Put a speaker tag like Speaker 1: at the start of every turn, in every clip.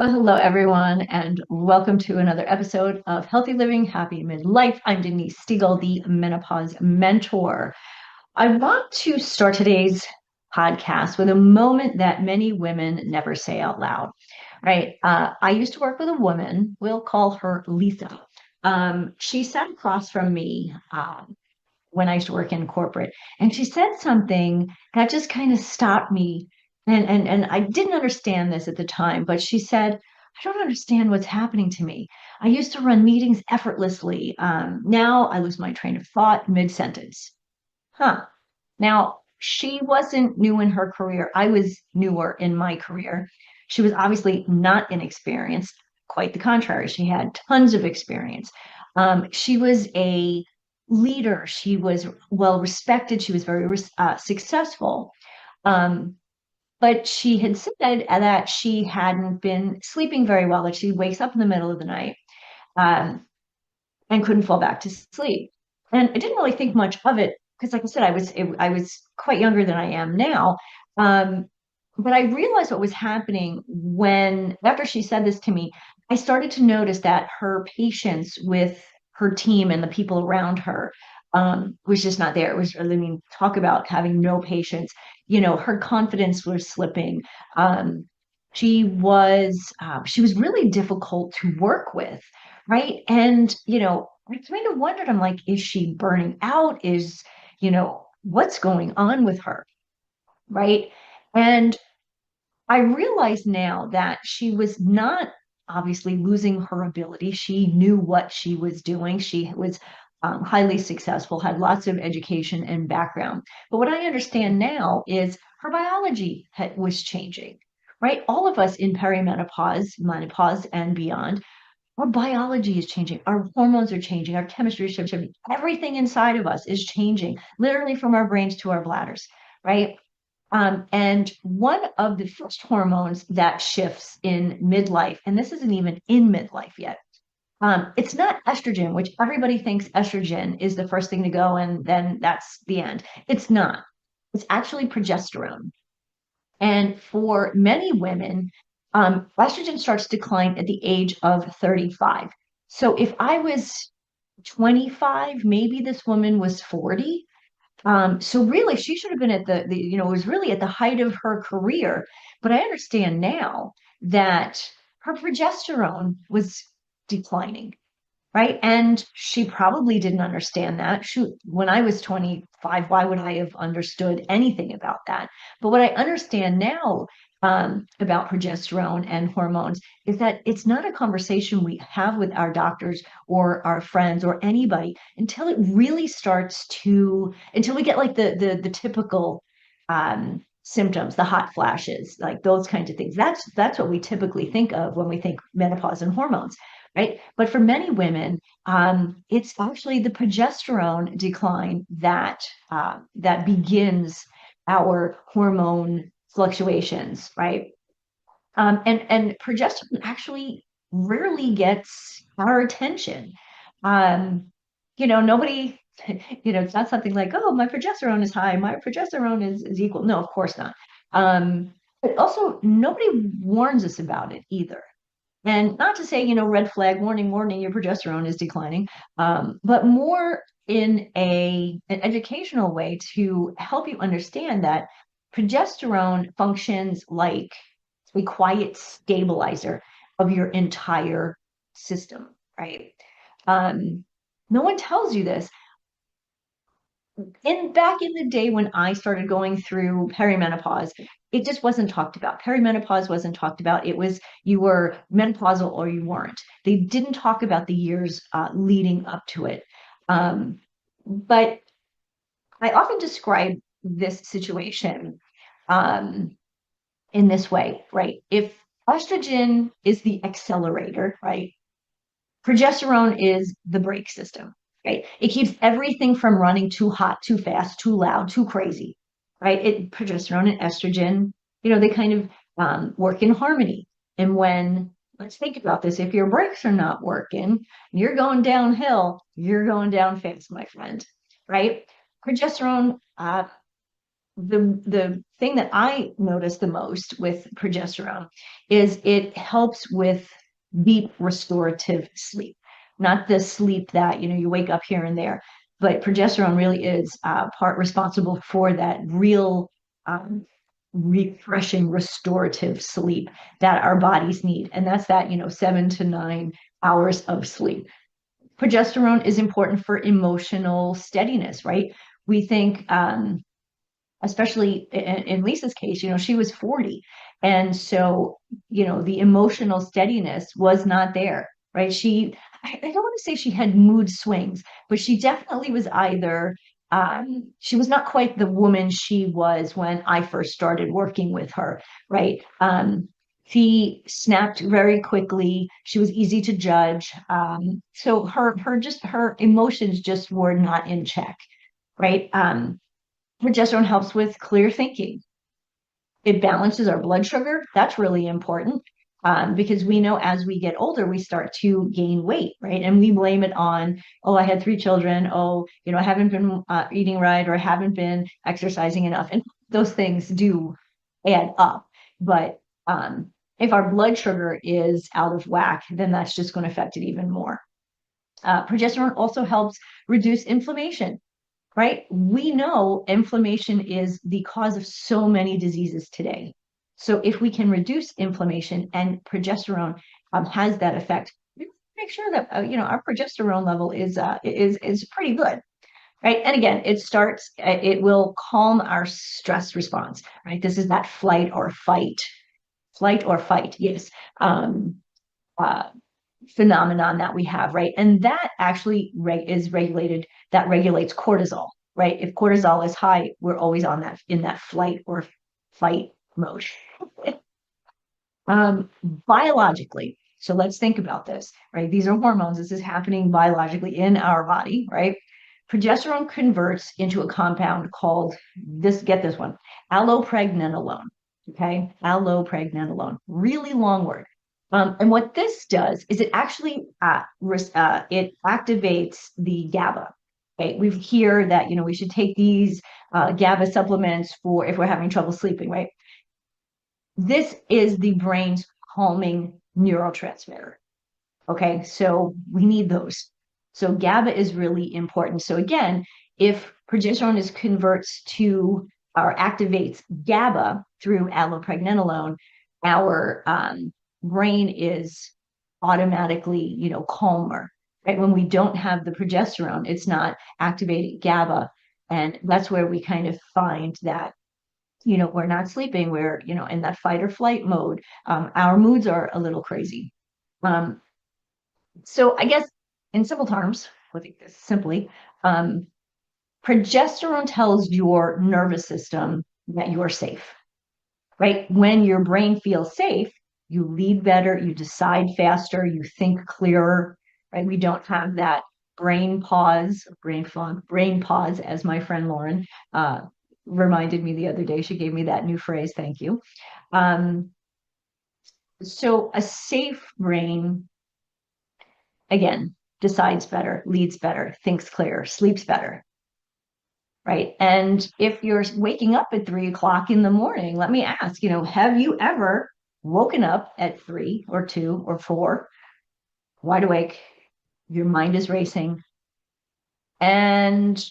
Speaker 1: Well, hello, everyone, and welcome to another episode of Healthy Living, Happy Midlife. I'm Denise Stiegel, the Menopause Mentor. I want to start today's podcast with a moment that many women never say out loud, right? I used to work with a woman, we'll call her Lisa. She sat across from me when I used to work in corporate. And she said something that just kind of stopped me. And I didn't understand this at the time, but she said, I don't understand what's happening to me. I used to run meetings effortlessly. Now I lose my train of thought mid-sentence. Huh. Now, she wasn't new in her career. I was newer in my career. She was obviously not inexperienced, quite the contrary. She had tons of experience. She was a leader. She was well respected. She was very successful. Um, but she had said that she hadn't been sleeping very well, that she wakes up in the middle of the night um, and couldn't fall back to sleep. And I didn't really think much of it because, like I said, I was quite younger than I am now. Um, but I realized what was happening when, after she said this to me, I started to notice that her patience with her team and the people around her was just not there. It was, I mean, talk about having no patience. Her confidence was slipping. Um, she was really difficult to work with, right? And I kind of wondered, I'm like, is she burning out? What's going on with her? Right. And I realize now that she was not obviously losing her ability. She knew what she was doing. She was highly successful, had lots of education and background. But what I understand now is her biology was changing, right? All of us in perimenopause, menopause, and beyond, our biology is changing. Our hormones are changing. Our chemistry is changing. Everything inside of us is changing, literally from our brains to our bladders, right? And one of the first hormones that shifts in midlife, and this isn't even in midlife yet, it's not estrogen, which everybody thinks estrogen is the first thing to go, and then that's the end. It's not. It's actually progesterone. And for many women, estrogen starts to decline at the age of 35. So if I was 25, maybe this woman was 40. So really, she should have been at it was really at the height of her career. But I understand now that her progesterone was declining, right? And she probably didn't understand that. Shoot, when I was 25, why would I have understood anything about that? But what I understand now about progesterone and hormones is that it's not a conversation we have with our doctors or our friends or anybody until it really starts until we get like the typical symptoms, the hot flashes, like those kinds of things. That's what we typically think of when we think menopause and hormones, right? But for many women, it's actually the progesterone decline that begins our hormone fluctuations, right? And progesterone actually rarely gets our attention. Um, Nobody, it's not something like, oh, my progesterone is high, my progesterone is equal. No, of course not. But also, nobody warns us about it either. And not to say, red flag, warning, warning, your progesterone is declining, but more in an educational way to help you understand that progesterone functions like a quiet stabilizer of your entire system, right? Um, no one tells you this, back in the day when I started going through perimenopause, it just wasn't talked about. Perimenopause wasn't talked about. It was you were menopausal or you weren't. They didn't talk about the years leading up to it. But I often describe this situation um, in this way, right? If estrogen is the accelerator, right? Progesterone is the brake system, right? It keeps everything from running too hot, too fast, too loud, too crazy, right? Progesterone and estrogen, they kind of work in harmony. And let's think about this, if your brakes are not working, you're going downhill, you're going down fast, my friend, right? Progesterone the thing that I notice the most with progesterone is it helps with deep restorative sleep, not the sleep that you wake up here and there, but progesterone really is part responsible for that real um, refreshing restorative sleep that our bodies need, and that's that 7 to 9 hours of sleep. Progesterone is important for emotional steadiness, right? We think especially in Lisa's case, she was 40. And so, the emotional steadiness was not there, right? I don't want to say she had mood swings, but she definitely was either, she was not quite the woman she was when I first started working with her, right? She snapped very quickly. She was easy to judge. So her emotions just were not in check, right? Progesterone helps with clear thinking. It balances our blood sugar. That's really important because we know as we get older, we start to gain weight, right? And we blame it on, oh, I had 3 children. Oh, I haven't been eating right, or I haven't been exercising enough. And those things do add up. But if our blood sugar is out of whack, then that's just going to affect it even more. Progesterone also helps reduce inflammation, right? We know inflammation is the cause of so many diseases today. So if we can reduce inflammation, and progesterone has that effect, we make sure that our progesterone level is pretty good, right? And again, it will calm our stress response, right? This is that flight or fight, yes. Uh, Phenomenon that we have, right? And that actually is regulated, that regulates cortisol, right? If cortisol is high, we're always in that flight or fight mode. um, Biologically, so let's think about this, right? These are hormones. This is happening biologically in our body, right? Progesterone converts into a compound called get this one, allopregnanolone. Okay, allopregnanolone, really long word. And what this does is it actually it activates the GABA. Okay, we hear that we should take these GABA supplements for if we're having trouble sleeping, right? This is the brain's calming neurotransmitter. Okay, so we need those. So GABA is really important. So again, if progesterone converts to or activates GABA through allopregnanolone, our brain is automatically, calmer. Right? When we don't have the progesterone, it's not activating GABA, and that's where we kind of find that we're not sleeping. We're in that fight or flight mode. Our moods are a little crazy. Um, so I guess in simple terms, putting this simply, um, progesterone tells your nervous system that you're safe, right? When your brain feels safe, you lead better, you decide faster, you think clearer, right? We don't have that brain pause, brain fog, brain pause, as my friend Lauren reminded me the other day. She gave me that new phrase. Thank you. Um, so a safe brain, again, decides better, leads better, thinks clearer, sleeps better, right? And if you're waking up at 3 o'clock in the morning, let me ask, have you ever woken up at 3 or 2 or 4, wide awake, your mind is racing, and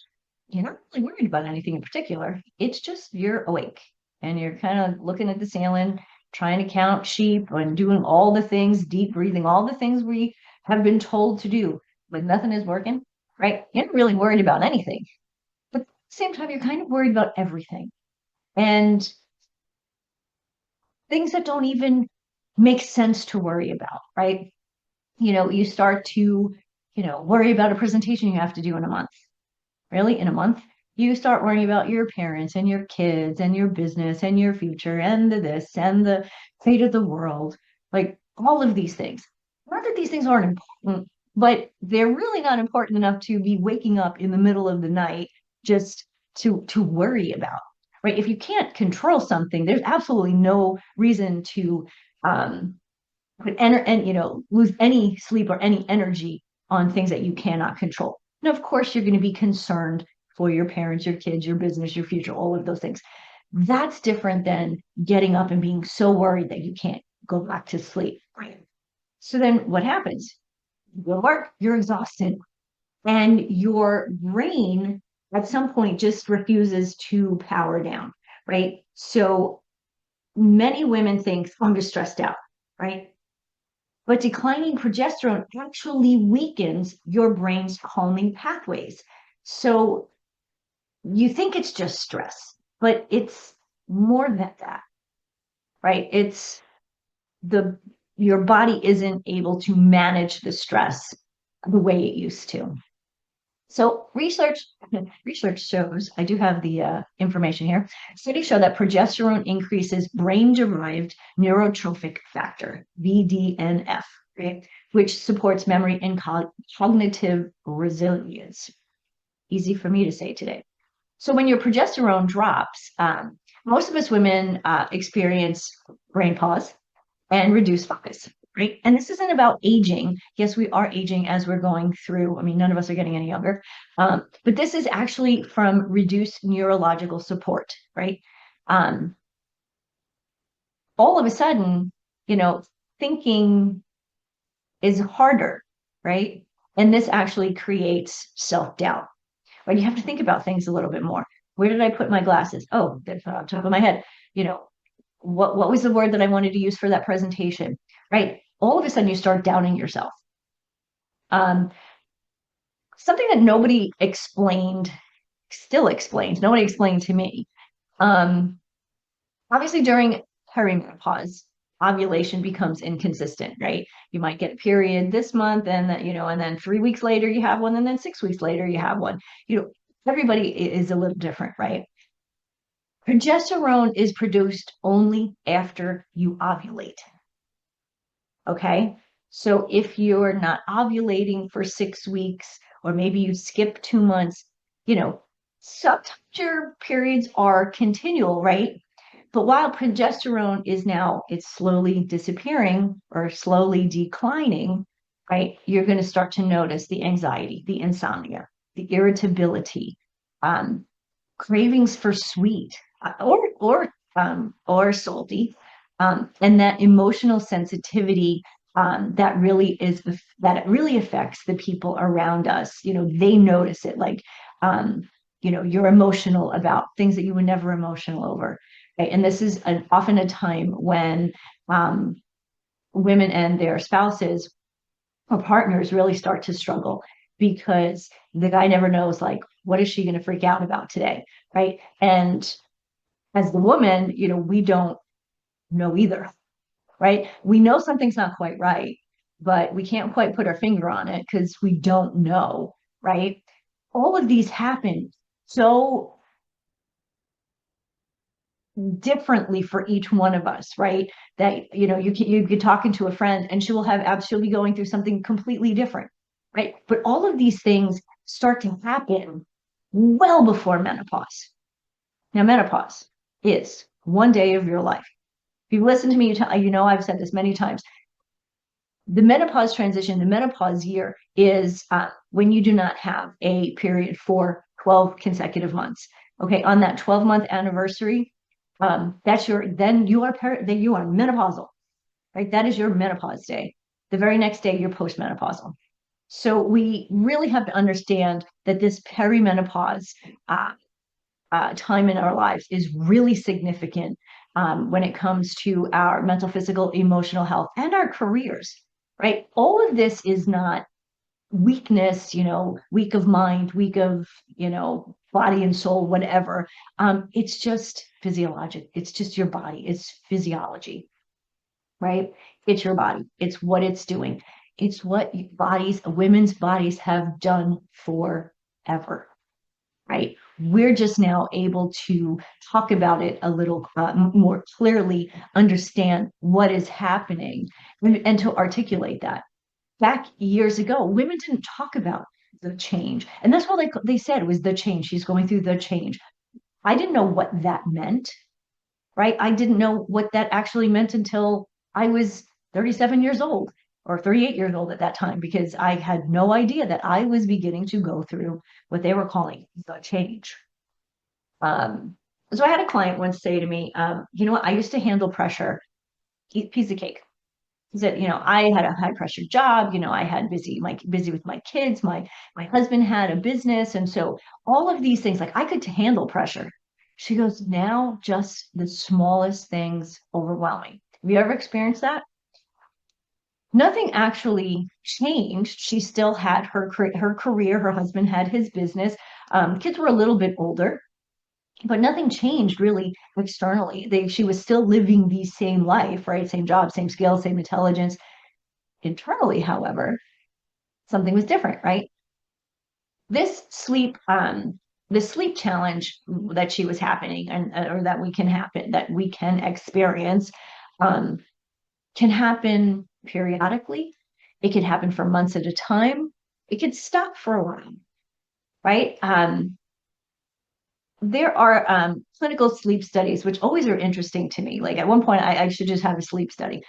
Speaker 1: you're not really worried about anything in particular? It's just you're awake and you're kind of looking at the ceiling, trying to count sheep and doing all the things, deep breathing, all the things we have been told to do, but nothing is working, right? You're not really worried about anything. But at the same time, you're kind of worried about everything. And things that don't even make sense to worry about, right? You start to, worry about a presentation you have to do in a month. Really? In a month? You start worrying about your parents and your kids and your business and your future and the this and the fate of the world. Like all of these things. Not that these things aren't important, but they're really not important enough to be waking up in the middle of the night just to worry about. Right? If you can't control something, there's absolutely no reason to put and lose any sleep or any energy on things that you cannot control. And of course, you're going to be concerned for your parents, your kids, your business, your future, all of those things. That's different than getting up and being so worried that you can't go back to sleep. Right. So then what happens? You go to work, you're exhausted, and your brain at some point just refuses to power down, right? So many women think, oh, I'm just stressed out, right? But declining progesterone actually weakens your brain's calming pathways. So you think it's just stress, but it's more than that, right? It's the your body isn't able to manage the stress the way it used to. So research shows, I do have the information here. Studies show that progesterone increases brain-derived neurotrophic factor, BDNF, right, which supports memory and cognitive resilience. Easy for me to say today. So when your progesterone drops, most of us women experience brain pause and reduce focus, right? And this isn't about aging. Yes, we are aging as we're going through. I mean, none of us are getting any younger. But this is actually from reduced neurological support, right? Um, all of a sudden, you know, thinking is harder, right? And this actually creates self-doubt, right? You have to think about things a little bit more. Where did I put my glasses? Oh, they're on top of my head. You know, what was the word that I wanted to use for that presentation, right? All of a sudden you start doubting yourself. Um, Something that nobody explained, still explains, nobody explained to me. Um, Obviously during perimenopause, ovulation becomes inconsistent, right? You might get a period this month and then, and then 3 weeks later you have one, and then 6 weeks later you have one. Everybody is a little different, right? Progesterone is produced only after you ovulate. Okay. So if you're not ovulating for 6 weeks, or maybe you skip 2 months, sometimes your periods are continual, right? But while progesterone is now, it's slowly disappearing or slowly declining, right? You're going to start to notice the anxiety, the insomnia, the irritability, um, cravings for sweet or salty, and that emotional sensitivity that it really affects the people around us. They notice it, like you're emotional about things that you were never emotional over, right? And this is often a time when um, women and their spouses or partners really start to struggle, because the guy never knows, like, what is she going to freak out about today, right? And as the woman, we don't know either, right? We know something's not quite right, but we can't quite put our finger on it because we don't know, right? All of these happen so differently for each one of us, right? That you get talking to a friend and she'll be going through something completely different, right? But all of these things start to happen well before menopause. Now, menopause is one day of your life. If you listen to me, I've said this many times. The menopause transition, the menopause year, is when you do not have a period for 12 consecutive months. Okay, on that 12-month anniversary, then you are menopausal, right? That is your menopause day. The very next day, you're postmenopausal. So we really have to understand that this perimenopause time in our lives is really significant when it comes to our mental, physical, emotional health and our careers, right? All of this is not weakness, weak of mind, weak of, body and soul, whatever. It's just physiologic. It's just your body. It's physiology, right? It's your body. It's what it's doing. It's what women's bodies have done forever, right? We're just now able to talk about it a little more clearly, understand what is happening, and to articulate that. Back years ago, women didn't talk about the change. And that's what they said was the change. She's going through the change. I didn't know what that meant, right? I didn't know what that actually meant until I was 37 years old. or 38 years old at that time, because I had no idea that I was beginning to go through what they were calling the change. Um, so I had a client once say to me, you know what, I used to handle pressure, piece of cake. He said, I had a high pressure job, I had busy with my kids, my husband had a business. And so all of these things, like I could handle pressure. She goes, now just the smallest things overwhelming. Have you ever experienced that? Nothing actually changed. She still had her career. Her husband had his business. Kids were a little bit older, but nothing changed really externally. She was still living the same life, right? Same job, same skills, same intelligence. Internally, however, something was different, right? This sleep, this sleep challenge that she was happening, and or that we can experience, um, can happen periodically. It could happen for months at a time. It could stop for a while, right? There are clinical sleep studies, which always are interesting to me. Like at one point, I should just have a sleep study,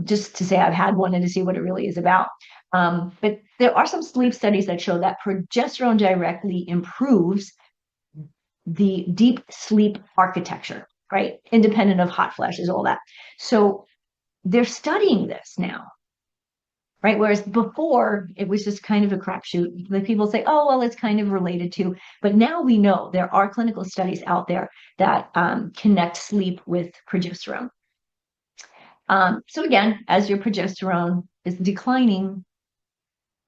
Speaker 1: just to say I've had one and to see what it really is about. But there are some sleep studies that show that progesterone directly improves the deep sleep architecture, right? Independent of hot flashes, all that. So they're studying this now, right? Whereas before it was just kind of a crapshoot. The people say, oh, well, it's kind of related to, but now we know there are clinical studies out there that connect sleep with progesterone. So again, as your progesterone is declining,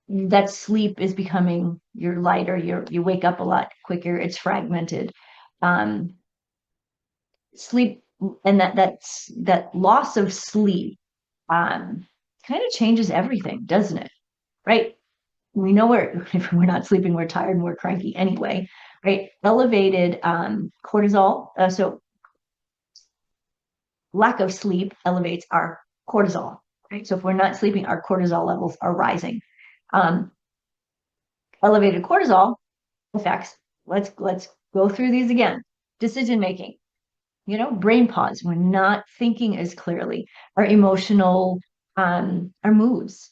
Speaker 1: that sleep is becoming, you're lighter, you wake up a lot quicker, it's fragmented. Um, Sleep and that loss of sleep kind of changes everything, doesn't it? Right? We know if we're not sleeping, we're tired and we're cranky anyway, right? Elevated cortisol. So lack of sleep elevates our cortisol, right? So if we're not sleeping, our cortisol levels are rising. Um, Elevated cortisol affects, let's go through these again. Decision making, brain pause. We're not thinking as clearly. Our emotional, our moods,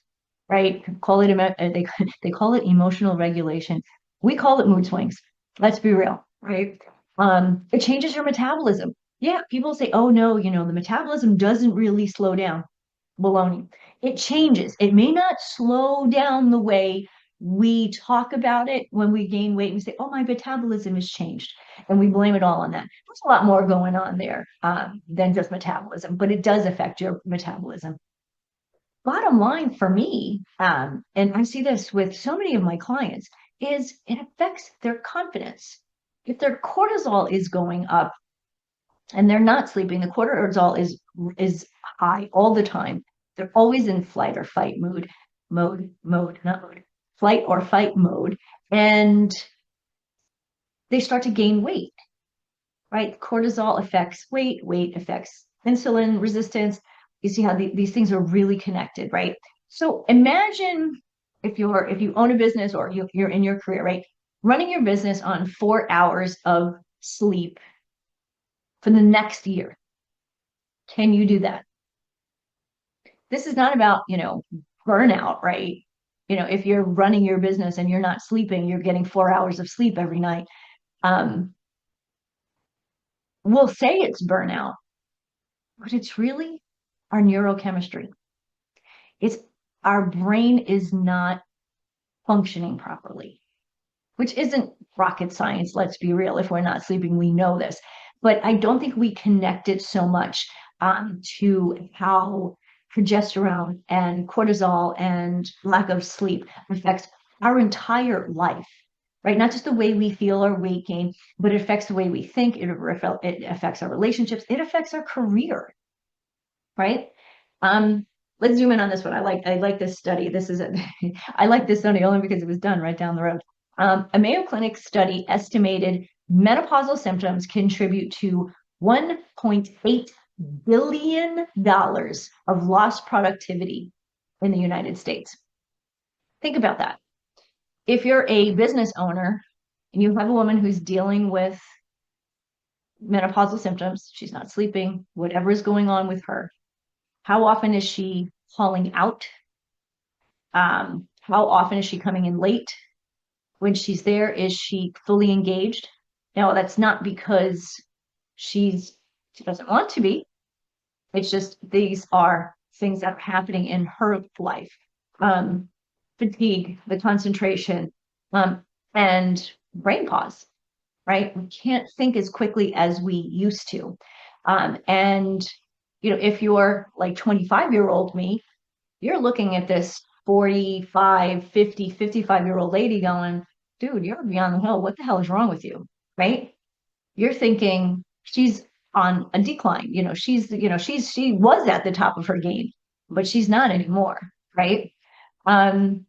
Speaker 1: right? They call it emotional regulation. We call it mood swings. Let's be real, right? It changes your metabolism. Yeah, people say, oh no, the metabolism doesn't really slow down. Baloney. It changes. It may not slow down the way we talk about it when we gain weight. We say, oh, my metabolism has changed. And we blame it all on that. There's a lot more going on there than just metabolism, but it does affect your metabolism. Bottom line for me, and I see this with so many of my clients, is it affects their confidence. If their cortisol is going up and they're not sleeping, the cortisol is high all the time. They're always in flight or fight not mood, flight or fight mode, and they start to gain weight, right? Cortisol affects weight, weight affects insulin resistance. You see how these things are really connected, right? So imagine if you own a business or you're in your career, right? Running your business on 4 hours of sleep for the next year. Can you do that? This is not about, burnout, right? If you're running your business and you're not sleeping, you're getting 4 hours of sleep every night. Um, we'll say it's burnout, but it's really our neurochemistry. It's our brain is not functioning properly, which isn't rocket science. Let's be real. If we're not sleeping, we know this, but I don't think we connect it so much to how progesterone and cortisol and lack of sleep affects our entire life, right? Not just the way we feel our weight gain, but it affects the way we think. It affects our relationships. It affects our career, right? Um, let's zoom in on this one. I like this study. I like this study only because it was done right down the road. A Mayo Clinic study estimated menopausal symptoms contribute to $1.8 billion of lost productivity in the United States. Think about that. If you're a business owner and you have a woman who's dealing with menopausal symptoms, she's not sleeping, whatever is going on with her, how often is she calling out How often is she coming in late? When she's there, is she fully engaged? Now, that's not because she doesn't want to be. It's just these are things that are happening in her life. Um, Fatigue, the concentration, um, and brain pause, right? We can't think as quickly as we used to. And, if you're like 25-year-old me, you're looking at this 45, 50, 55-year-old lady going, dude, you're beyond the hill. What the hell is wrong with you? Right? You're thinking she's on a decline. She was at the top of her game, but she's not anymore. Right? Um,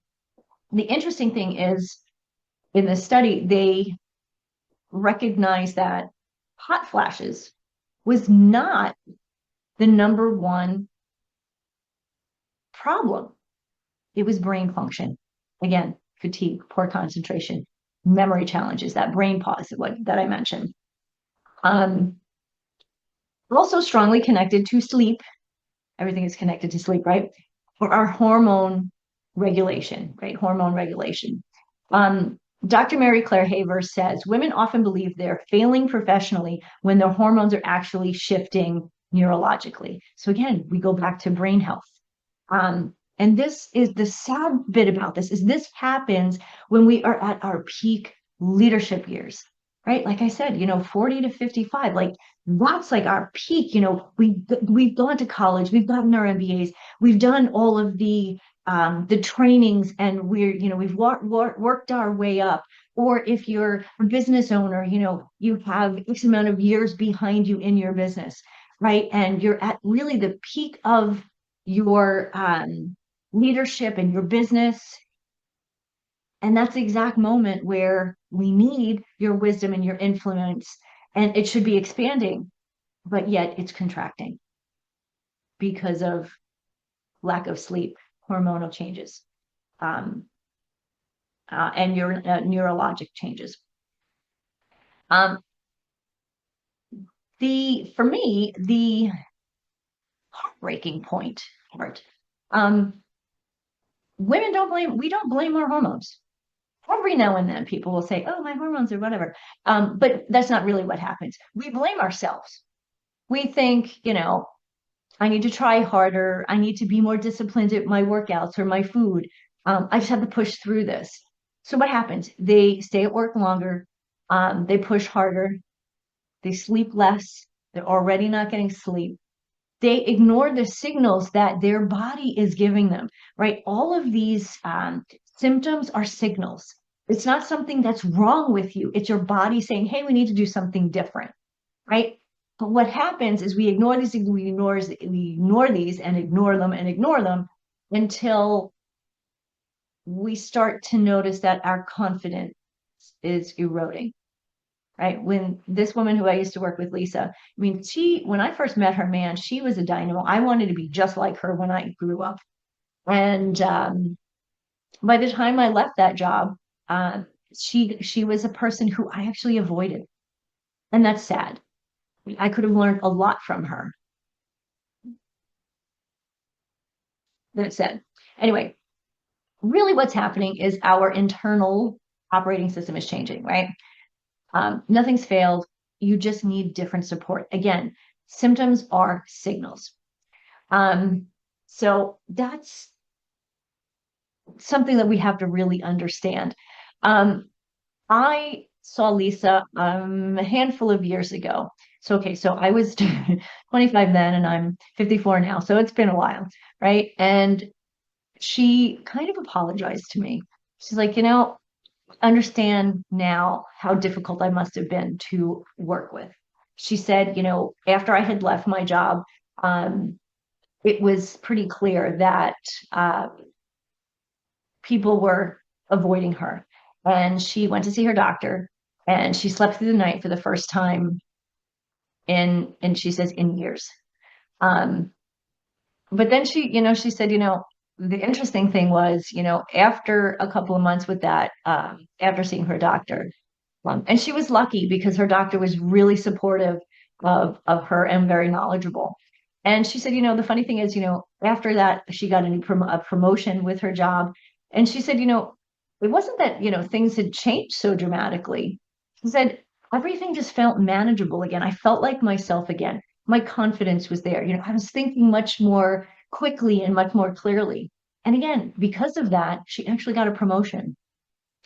Speaker 1: the interesting thing is in this study, they recognized that hot flashes was not the number one problem. It was brain function. Again, fatigue, poor concentration, memory challenges, that brain pause that I mentioned. Um, Also strongly connected to sleep. Everything is connected to sleep, right? For our hormone regulation, right? Hormone regulation. Dr. Mary Claire Haver says women often believe they're failing professionally when their hormones are actually shifting neurologically. So again, we go back to brain health. And this is the sad bit about this is this happens when we are at our peak leadership years, right? Like I said, 40 to 55, like that's like our peak. We've gone to college, we've gotten our MBAs, we've done all of the trainings, and we've worked our way up. Or if you're a business owner, you have X amount of years behind you in your business, right? And you're at really the peak of your leadership and your business. And that's the exact moment where we need your wisdom and your influence. And it should be expanding, but yet it's contracting because of lack of sleep, hormonal changes, um, and your neurologic changes. Um, for me, the heartbreaking part, um, we don't blame our hormones. Every now and then people will say, oh, my hormones or whatever. But that's not really what happens. We blame ourselves. We think, I need to try harder. I need to be more disciplined at my workouts or my food. I just have to push through this. So what happens? They stay at work longer. They push harder. They sleep less. They're already not getting sleep. They ignore the signals that their body is giving them, right? All of these symptoms are signals. It's not something that's wrong with you. It's your body saying, hey, we need to do something different, right? But what happens is we ignore these, we ignore these and ignore them until we start to notice that our confidence is eroding, right? When this woman who I used to work with, Lisa, I mean, when I first met her, man, she was a dynamo. I wanted to be just like her when I grew up. And by the time I left that job, she was a person who I actually avoided. And that's sad. I could have learned a lot from her. That's sad. Anyway, really what's happening is our internal operating system is changing, right? Nothing's failed. You just need different support. Again, symptoms are signals. So that's something that we have to really understand. I saw Lisa a handful of years ago. So I was 25 then and I'm 54 now. So it's been a while, right? And she kind of apologized to me. She's like, understand now how difficult I must have been to work with. She said, after I had left my job, it was pretty clear that people were avoiding her. And she went to see her doctor and she slept through the night for the first time and she says in years. Um, but then she said, the interesting thing was, after a couple of months with that, after seeing her doctor, and she was lucky because her doctor was really supportive of her and very knowledgeable. And she said, the funny thing is, after that, she got a promotion with her job. And she said, it wasn't that, things had changed so dramatically. She said, everything just felt manageable again. I felt like myself again. My confidence was there. I was thinking much more quickly and much more clearly. And again, because of that, she actually got a promotion,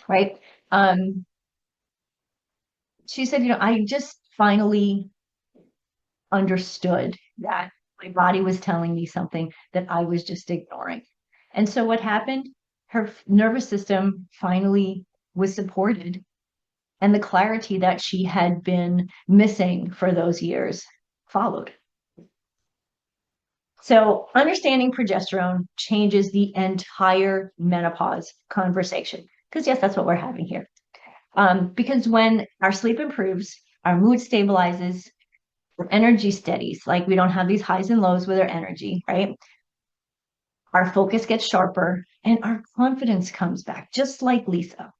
Speaker 1: right? Um, she said, I just finally understood that my body was telling me something that I was just ignoring. And so what happened? Her nervous system finally was supported, and the clarity that she had been missing for those years followed. So understanding progesterone changes the entire menopause conversation. Because yes, that's what we're having here. Because when our sleep improves, our mood stabilizes, our energy steadies, like we don't have these highs and lows with our energy, right? Our focus gets sharper and our confidence comes back, just like Lisa,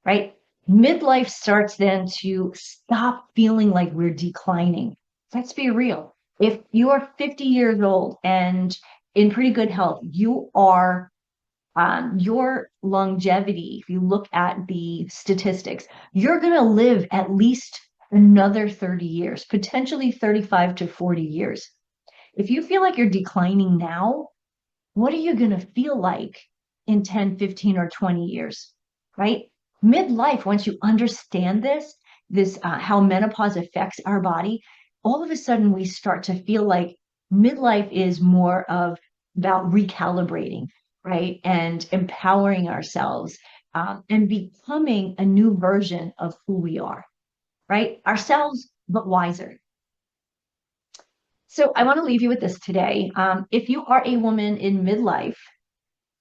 Speaker 1: right? Midlife starts then to stop feeling like we're declining. Let's be real. If you are 50 years old and in pretty good health, your longevity, if you look at the statistics, you're going to live at least another 30 years, potentially 35 to 40 years. If you feel like you're declining now, what are you going to feel like in 10, 15, or 20 years, right? Midlife, once you understand this how menopause affects our body, all of a sudden we start to feel like midlife is more of about recalibrating, right? And empowering ourselves and becoming a new version of who we are, right? Ourselves, but wiser. So I want to leave you with this today. If you are a woman in midlife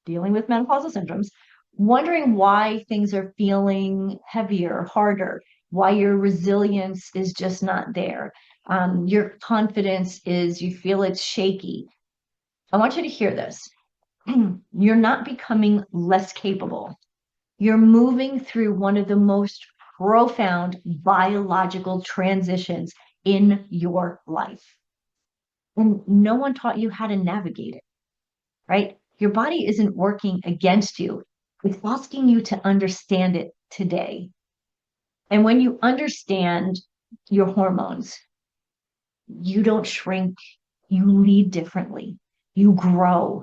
Speaker 1: dealing with menopausal symptoms, wondering why things are feeling heavier, harder, why your resilience is just not there, your confidence is, you feel it's shaky. I want you to hear this. You're not becoming less capable. You're moving through one of the most profound biological transitions in your life. And no one taught you how to navigate it, right? Your body isn't working against you. It's asking you to understand it today. And when you understand your hormones, you don't shrink, you lead differently, you grow,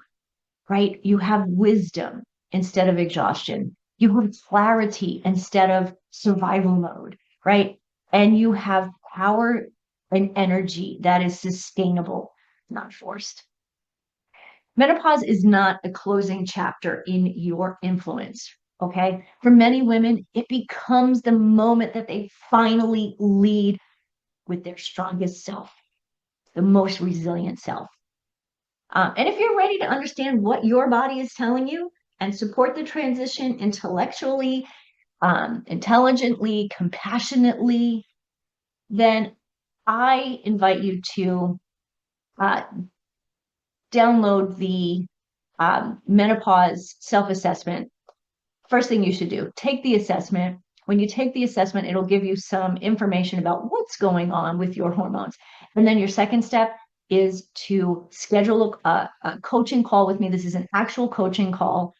Speaker 1: right? You have wisdom instead of exhaustion. You have clarity instead of survival mode, right? And you have power and energy that is sustainable, not forced. Menopause is not a closing chapter in your influence. Okay. For many women, it becomes the moment that they finally lead with their strongest self, the most resilient self. And if you're ready to understand what your body is telling you and support the transition intellectually, intelligently, compassionately, then I invite you to uh, download the menopause self-assessment. First thing you should do, take the assessment. When you take the assessment, it'll give you some information about what's going on with your hormones. And then your second step is to schedule a coaching call with me. This is an actual coaching call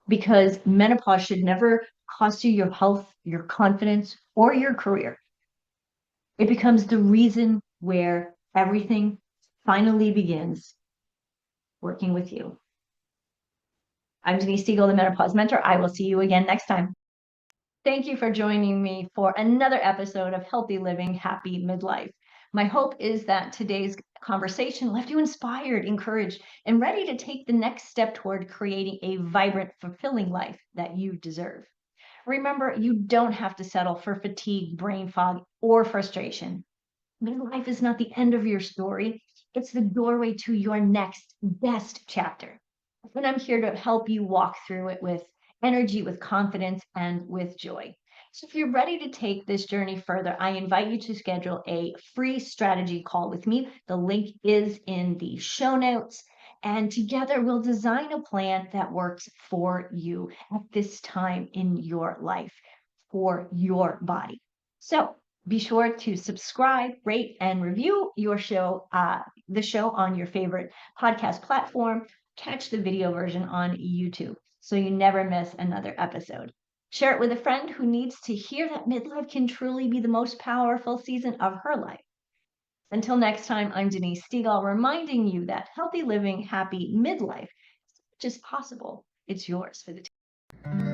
Speaker 1: because menopause should never cost you your health, your confidence, or your career. It becomes the reason where everything finally begins working with you. I'm Denise Siegel, the Menopause Mentor. I will see you again next time. Thank you for joining me for another episode of Healthy Living, Happy Midlife. My hope is that today's conversation left you inspired, encouraged, and ready to take the next step toward creating a vibrant, fulfilling life that you deserve. Remember, you don't have to settle for fatigue, brain fog, or frustration. Midlife is not the end of your story. It's the doorway to your next best chapter. And I'm here to help you walk through it with energy, with confidence, and with joy. So if you're ready to take this journey further, I invite you to schedule a free strategy call with me. The link is in the show notes. And together we'll design a plan that works for you at this time in your life, for your body. So Be sure to subscribe, rate, and review the show on your favorite podcast platform. Catch the video version on YouTube so you never miss another episode. Share it with a friend who needs to hear that midlife can truly be the most powerful season of her life. Until next time, I'm Denise Stegall, reminding you that healthy living, happy midlife is not just possible, it's yours for the